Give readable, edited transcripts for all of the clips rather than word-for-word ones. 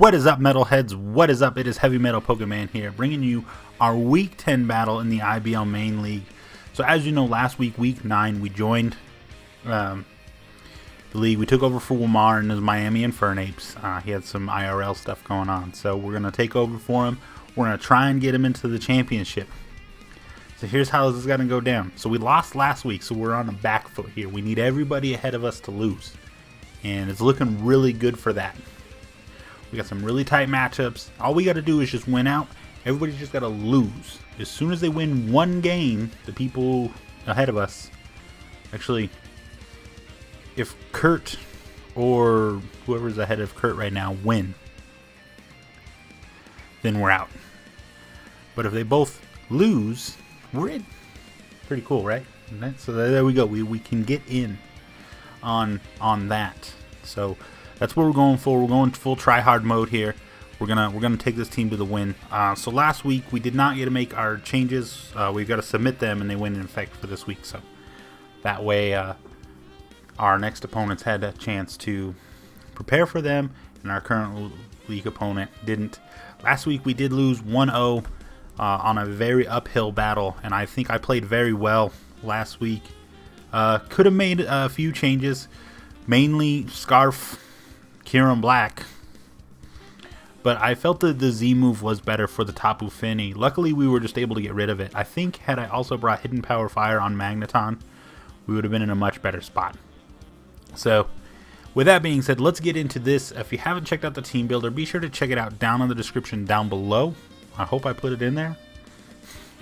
What is up, Metalheads? What is up? It is Heavy Metal Pokemon here, bringing you our Week 10 battle in the IBL Main League. So as you know, last week, Week 9, we joined the league. We took over for Wamar and his Miami Infernapes. He had some IRL stuff going on, so we're going to take over for him. We're going to try and get him into the championship. So here's how this is going to go down. So we lost last week, so we're on the back foot here. We need everybody ahead of us to lose, and it's looking really good for that. We got some really tight matchups. All we got to do is just win out. Everybody's just got to lose. As soon as they win one game, the people ahead of us, actually, if Kurt or whoever's ahead of Kurt right now win, then we're out. But if they both lose, we're in. Pretty cool, right? So there we go. We can get in on that. So that's what we're going for. We're going full try-hard mode here. We're gonna take this team to the win. So last week we did not get to make our changes. We've got to submit them, and they went in effect for this week. So that way, our next opponents had a chance to prepare for them, and our current league opponent didn't. Last week we did lose 1-0 on a very uphill battle, and I think I played very well last week. Could have made a few changes, mainly Scarf, Kieran Black, but I felt that the Z move was better for the Tapu Fini. Luckily, we were just able to get rid of it. I think had I also brought Hidden Power Fire on Magneton, we would have been in a much better spot. So, with that being said, let's get into this. If you haven't checked out the team builder, be sure to check it out down in the description down below. I hope I put it in there.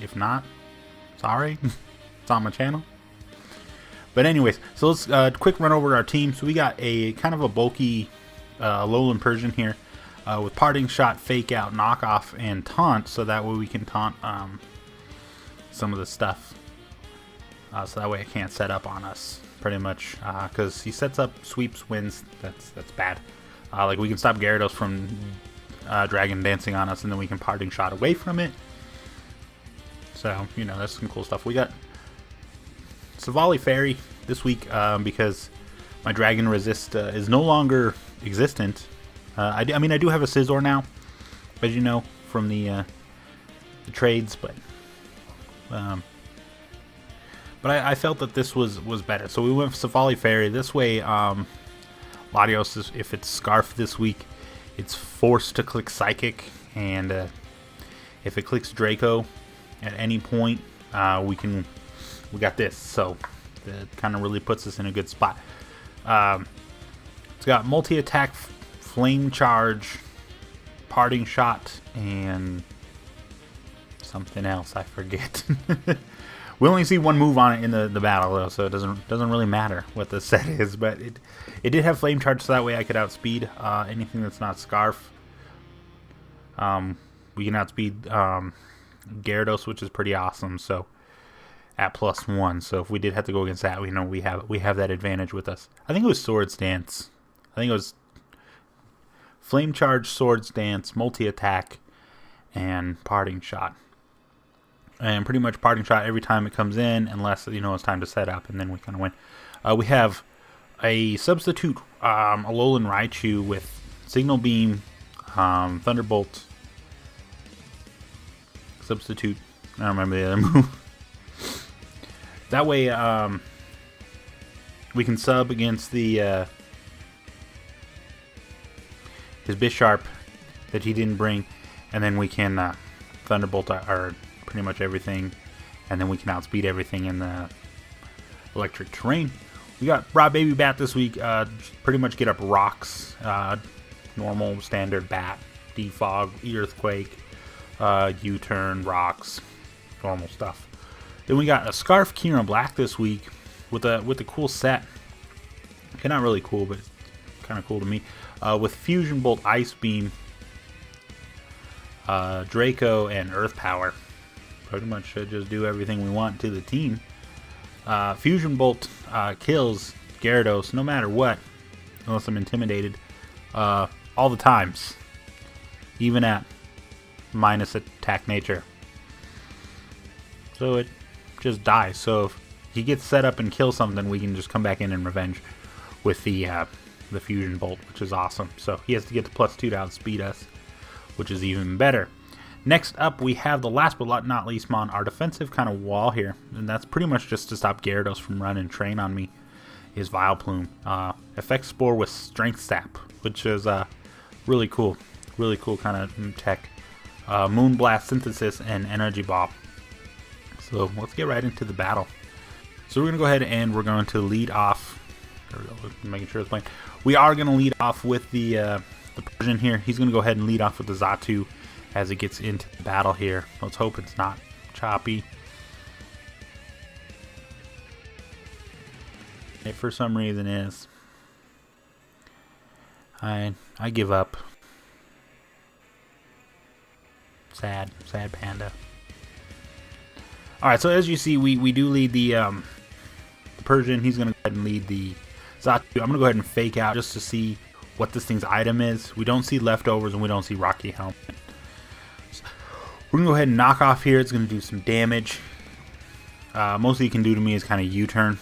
If not, sorry. It's on my channel. But anyways, so let's quick run over our team. So we got a kind of a bulky Alolan Persian here with Parting Shot, Fake Out, Knockoff, and Taunt. So that way we can taunt some of the stuff. So that way it can't set up on us pretty much. Because he sets up sweeps, wins. That's bad. Like we can stop Gyarados from Dragon Dancing on us, and then we can Parting Shot away from it. So, you know, that's some cool stuff. We got Savali Fairy this week because my Dragon Resist is no longer existent. I mean, I do have a Scizor now, as you know, from the trades, but I felt that this was better. So we went for Savali Fairy. This way, Latios, if it's Scarf this week, it's forced to click Psychic, and if it clicks Draco at any point, we got this. So that kind of really puts us in a good spot. It's got multi-attack, Flame Charge, Parting Shot, and something else I forget. We only see one move on it in the battle though, so it doesn't really matter what the set is. But it did have Flame Charge, so that way I could outspeed anything that's not Scarf. We can outspeed Gyarados, which is pretty awesome. So at +1, so if we did have to go against that, we know we have that advantage with us. I think it was Swords Dance. I think it was Flame Charge, Swords Dance, multi-attack, and Parting Shot. And pretty much Parting Shot every time it comes in, unless, you know, it's time to set up, and then we kind of win. We have a substitute Alolan Raichu with Signal Beam, Thunderbolt, substitute. I don't remember the other move. That way, we can sub against the his Bisharp that he didn't bring, and then we can Thunderbolt our pretty much everything, and then we can outspeed everything in the electric terrain. We got Raw Baby Bat this week. Pretty much get up rocks, normal standard bat, defog, earthquake, U-turn, rocks, normal stuff. Then we got a Scarf Kieran Black this week with a cool set. Okay, not really cool, but kind of cool to me. With Fusion Bolt, Ice Beam, Draco, and Earth Power. Pretty much should just do everything we want to the team. Fusion Bolt kills Gyarados no matter what, unless I'm intimidated, all the times, even at minus attack nature. So it just dies. So if he gets set up and kills something, we can just come back in and revenge with the the Fusion Bolt, which is awesome. So he has to get to +2 to outspeed us, which is even better. Next up, we have the last but not least mon, our defensive kind of wall here, and that's pretty much just to stop Gyarados from running train on me, is Vileplume. Effect Spore with Strength Sap, which is really cool kind of tech. Moonblast, Synthesis, and Energy Ball. So let's get right into the battle. So we're going to go ahead and we're going to lead off. There we go, making sure it's playing. We are going to lead off with the Persian here. He's going to go ahead and lead off with the Xatu as it gets into the battle here. Let's hope it's not choppy. It for some reason is. I give up. Sad panda. Alright, so as you see, we do lead the Persian. He's going to go ahead and lead the Xatu. I'm going to go ahead and fake out just to see what this thing's item is. We don't see leftovers and we don't see Rocky Helmet. So we're going to go ahead and knock off here. It's going to do some damage. Mostly he can do to me is kind of U-turn.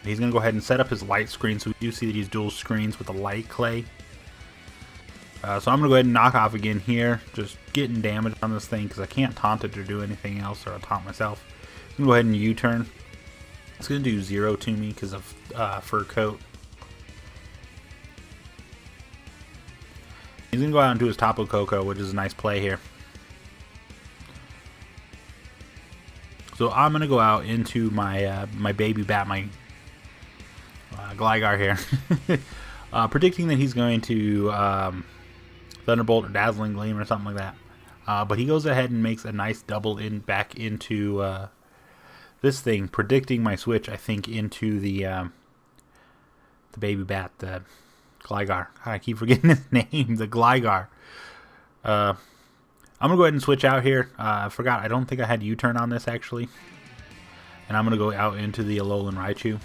He's going to go ahead and set up his light screen. So we do see that he's dual screens with the light clay. So I'm going to go ahead and knock off again here. Just getting damage on this thing because I can't taunt it or do anything else, or I'll taunt myself. I'm going to go ahead and U-turn. It's going to do 0 to me because of Fur Coat. He's going to go out and do his Tapu Koko, which is a nice play here. So I'm going to go out into my my baby bat, my Gligar here. Predicting that he's going to Thunderbolt or Dazzling Gleam or something like that. But he goes ahead and makes a nice double in back into this thing, predicting my switch, I think, into the baby bat, the Gligar. I keep forgetting his name, the Gligar. I'm going to go ahead and switch out here. I forgot, I don't think I had U-turn on this, actually. And I'm going to go out into the Alolan Raichu.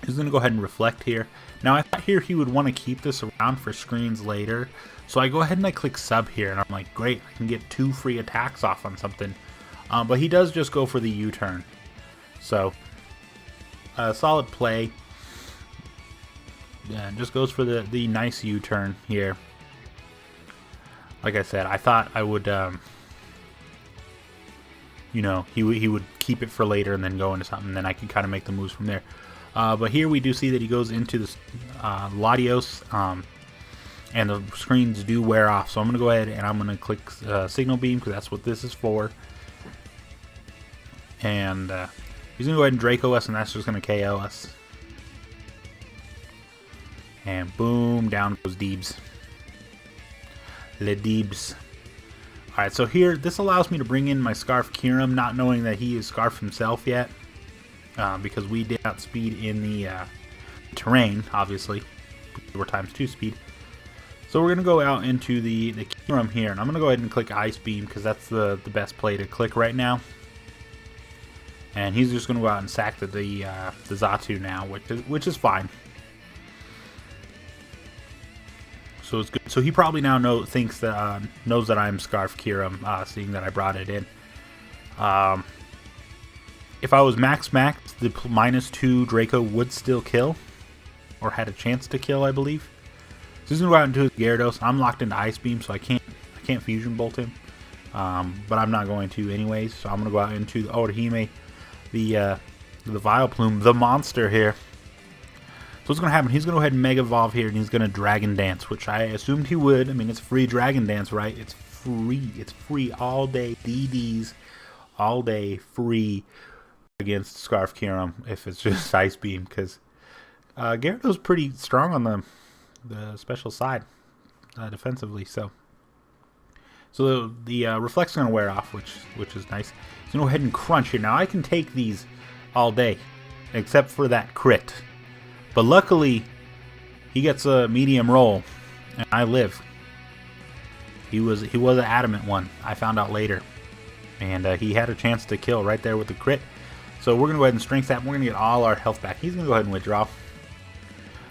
He's going to go ahead and reflect here. Now, I thought here he would want to keep this around for screens later. So I go ahead and I click sub here, and I'm like, great, I can get 2 free attacks off on something. But he does just go for the U-turn. So, solid play. Yeah, just goes for the nice U-turn here. Like I said, I thought I would, you know, he would keep it for later and then go into something, and then I can kind of make the moves from there. But here we do see that he goes into the Latios, and the screens do wear off. So I'm going to go ahead and I'm going to click Signal Beam because that's what this is for. And he's going to go ahead and Draco us, and that's just going to KO us. And boom, down goes Deebs. Le Deebs. Alright, so here, this allows me to bring in my Scarf Kyurem, not knowing that he is Scarf himself yet. Because we did outspeed in the terrain, obviously. We're ×2 speed. So we're going to go out into the Kyurem here, and I'm going to go ahead and click Ice Beam, because that's the best play to click right now. And he's just going to go out and sack the Xatu now, which is fine. So it's good. So he probably now knows that I'm Scarf Kyurem, seeing that I brought it in. If I was max, the -2 Draco would still kill, or had a chance to kill, I believe. So he's gonna go out into his Gyarados. I'm locked into Ice Beam, so I can't Fusion Bolt him. But I'm not going to anyways. So I'm gonna go out into the Orihime, the Vileplume, the monster here. So what's gonna happen? He's gonna go ahead and Mega Evolve here, and he's gonna Dragon Dance, which I assumed he would. I mean, it's free Dragon Dance, right? It's free. It's free all day. DDs all day, free against Scarf Kyurem if it's just Ice Beam, because Gyarados pretty strong on the special side defensively. So the Reflect's gonna wear off, which is nice. So go ahead and Crunch here. Now I can take these all day, except for that crit. But luckily, he gets a medium roll, and I live. He was an adamant one. I found out later, and he had a chance to kill right there with the crit. So we're gonna go ahead and Strength Sap. We're gonna get all our health back. He's gonna go ahead and withdraw.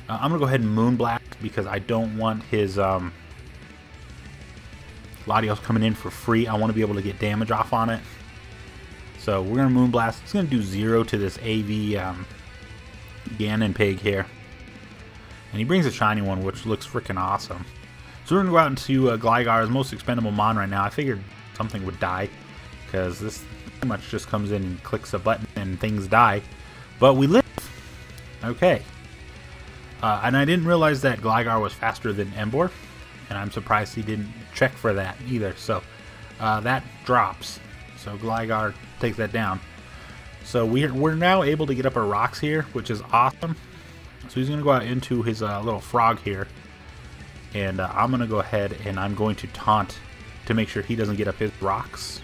I'm gonna go ahead and Moonblast because I don't want his Latios coming in for free. I want to be able to get damage off on it. So we're gonna Moonblast. It's gonna do 0 to this AV Ganon Pig here. And he brings a shiny one, which looks freaking awesome. So we're going to go out into Gligar's most expendable Mon right now. I figured something would die, because this pretty much just comes in and clicks a button and things die. But we live! Okay. And I didn't realize that Gligar was faster than Emboar. And I'm surprised he didn't check for that either. So that drops. So Gligar takes that down. So we're now able to get up our rocks here, which is awesome. So he's going to go out into his little frog here. And I'm going to go ahead and I'm going to taunt to make sure he doesn't get up his rocks.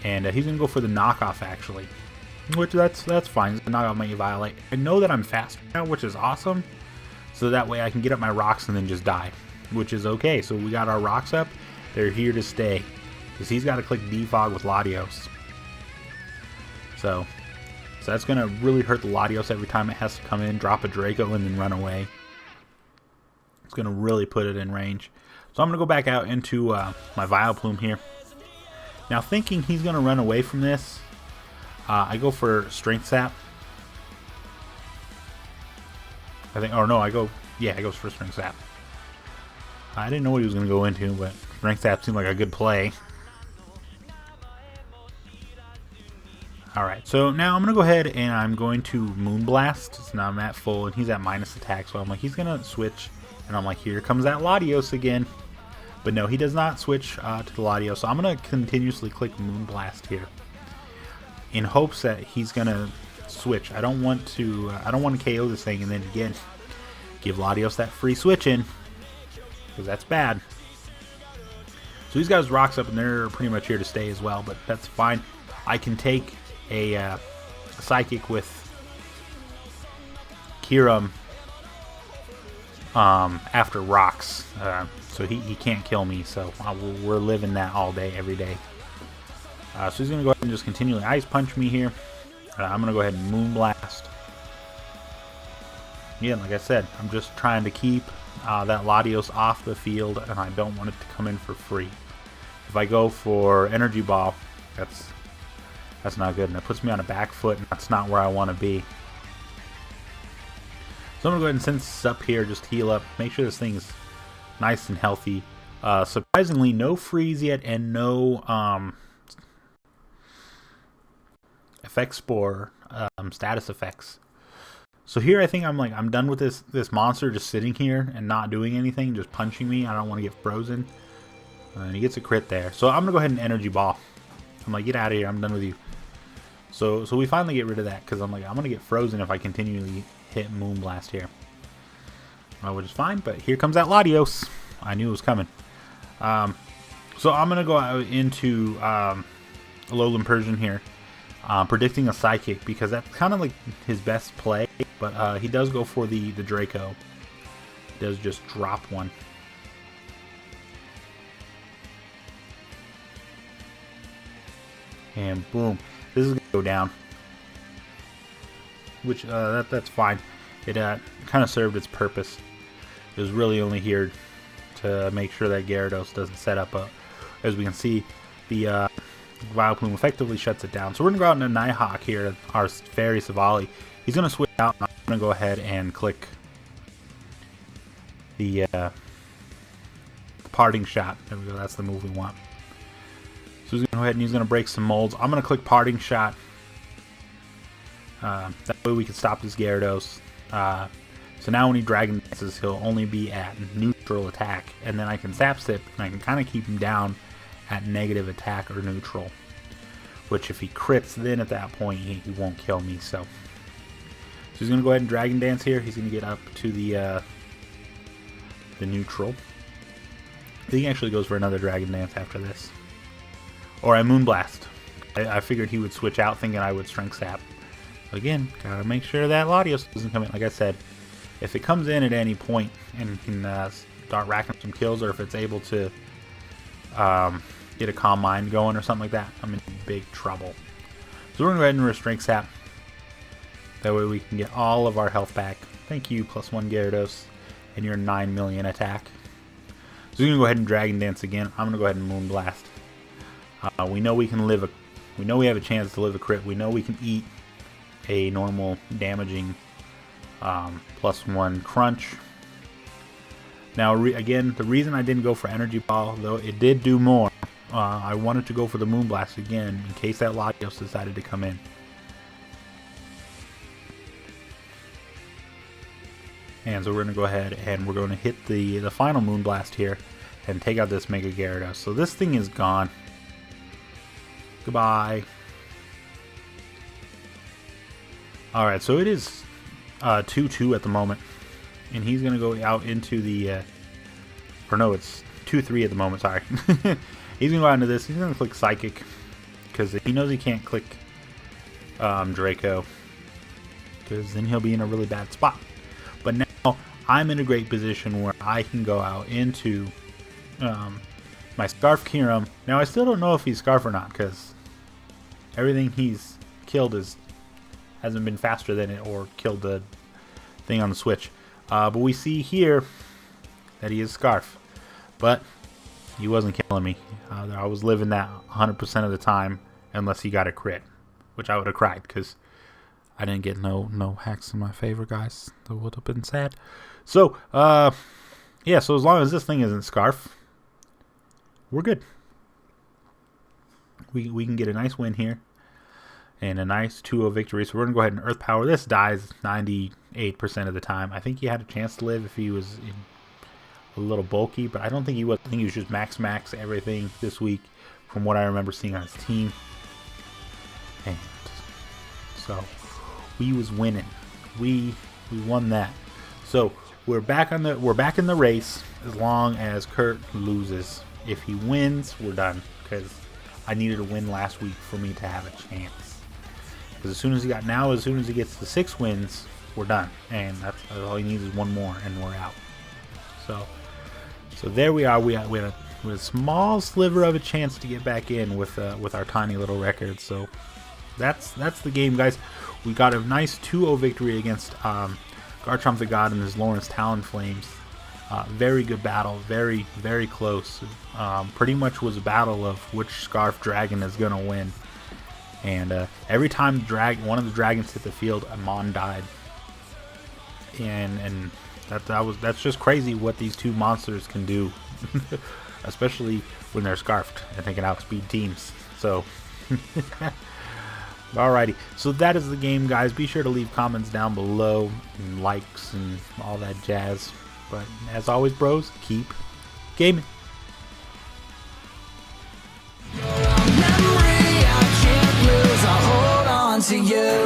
And he's going to go for the knockoff, actually. Which, that's fine. He's going to knock out my Eviolite. I know that I'm faster now, which is awesome. So that way I can get up my rocks and then just die. Which is okay. So we got our rocks up. They're here to stay. Because he's got to click Defog with Latios. So that's going to really hurt the Latios every time it has to come in, drop a Draco, and then run away. It's going to really put it in range. So I'm going to go back out into my Vileplume here. Now thinking he's going to run away from this, I go for Strength Sap. I think, or no, I go for Strength Sap. I didn't know what he was going to go into, but Strength Sap seemed like a good play. Alright, so now I'm going to go ahead and I'm going to Moonblast. So now I'm at full and he's at minus attack. So I'm like, he's going to switch. And I'm like, here comes that Latios again. But no, he does not switch to the Latios. So I'm going to continuously click Moonblast here. In hopes that he's going to switch. I don't want to KO this thing and then again give Latios that free switch in. Because that's bad. So he's got his rocks up and they're pretty much here to stay as well. But that's fine. I can take a Psychic with Kyurem after rocks, so he can't kill me, so we're living that all day, every day. So he's going to go ahead and just continually Ice Punch me here. I'm going to go ahead and Moonblast. Again, like I said, I'm just trying to keep that Latios off the field, and I don't want it to come in for free. If I go for Energy Ball, that's not good, and it puts me on a back foot, and that's not where I want to be. So I'm going to go ahead and send this up here, just heal up, make sure this thing is nice and healthy. Surprisingly, no freeze yet, and no effect spore status effects. So here I think I'm done with this monster just sitting here and not doing anything, just punching me. I don't want to get frozen. And he gets a crit there. So I'm going to go ahead and Energy Ball. I'm like, get out of here, I'm done with you. So we finally get rid of that, because I'm like, I'm going to get frozen if I continually hit Moonblast here. Which is fine, but here comes that Latios. I knew it was coming. So I'm going to go out into Alolan Persian here, predicting a Psychic, because that's kind of like his best play, but he does go for the Draco. He does just drop one. And boom. This is going to go down. Which, that's fine. It kind of served its purpose. It was really only here to make sure that Gyarados doesn't set up a... As we can see, the Vileplume effectively shuts it down. So we're going to go out into Nighthawk here, our Fairy Savali. He's going to switch out, and I'm going to go ahead and click the Parting Shot. There we go, that's the move we want. So he's going to go ahead and he's going to break some molds. I'm going to click Parting Shot. That way we can stop this Gyarados. So now when he Dragon Dances, he'll only be at neutral attack. And then I can Sap Sip, and I can kind of keep him down at negative attack or neutral. Which if he crits, then at that point he won't kill me. So he's going to go ahead and Dragon Dance here. He's going to get up to the neutral. I think he actually goes for another Dragon Dance after this. Or I Moonblast. I figured he would switch out thinking I would Strength Sap. Again, gotta make sure that Latios doesn't come in. Like I said, if it comes in at any point and can start racking some kills, or if it's able to get a Calm Mind going or something like that, I'm in big trouble. So we're going to go ahead and Strength Sap. That way we can get all of our health back. Thank you, +1 Gyarados, and your 9 million attack. So we're going to go ahead and Dragon Dance again. I'm going to go ahead and Moonblast. We know we can live we know we have a chance to live a crit. We know we can eat a normal damaging +1 crunch. Now again, the reason I didn't go for energy ball, though it did do more, I wanted to go for the moonblast again in case that Latios decided to come in. And so we're going to go ahead and we're going to hit the final moonblast here and take out this Mega Gyarados. So this thing is gone. Goodbye. Alright, so it is 2-2 at the moment. And he's going to go out into the... or no, it's 2-3 at the moment, sorry. He's going to go out into this. He's going to click Psychic. Because he knows he can't click Draco. Because then he'll be in a really bad spot. But now I'm in a great position where I can go out into my Scarf Kyurem. Now I still don't know if he's Scarf or not. Because everything he's killed hasn't been faster than it or killed the thing on the Switch. But we see here that he is Scarf. But he wasn't killing me. I was living that 100% of the time unless he got a crit. Which I would have cried because I didn't get no hacks in my favor, guys. That would have been sad. So, yeah, so as long as this thing isn't Scarf, we're good. We can get a nice win here. And a nice 2-0 victory. So we're going to go ahead and Earth Power. This dies 98% of the time. I think he had a chance to live if he was a little bulky. But I don't think he was. I think he was just max everything this week from what I remember seeing on his team. And so we was winning. We won that. So we're back in the race as long as Kurt loses. If he wins, we're done. Because I needed a win last week for me to have a chance. Because as soon as he gets to 6 wins, we're done. And that's all he needs is one more, and we're out. So there we are. We had a small sliver of a chance to get back in with our tiny little record. So that's the game, guys. We got a nice 2-0 victory against Garchomp the Gawd and his Lawrence Talonflames. Very good battle. Very, very close. Pretty much was a battle of which Scarf Dragon is going to win. And every time one of the dragons hit the field, Amon died. And that's just crazy what these two monsters can do. Especially when they're scarfed and they can outspeed teams. So, alrighty. So that is the game, guys. Be sure to leave comments down below, and likes, and all that jazz. But as always, bros, keep gaming. To you.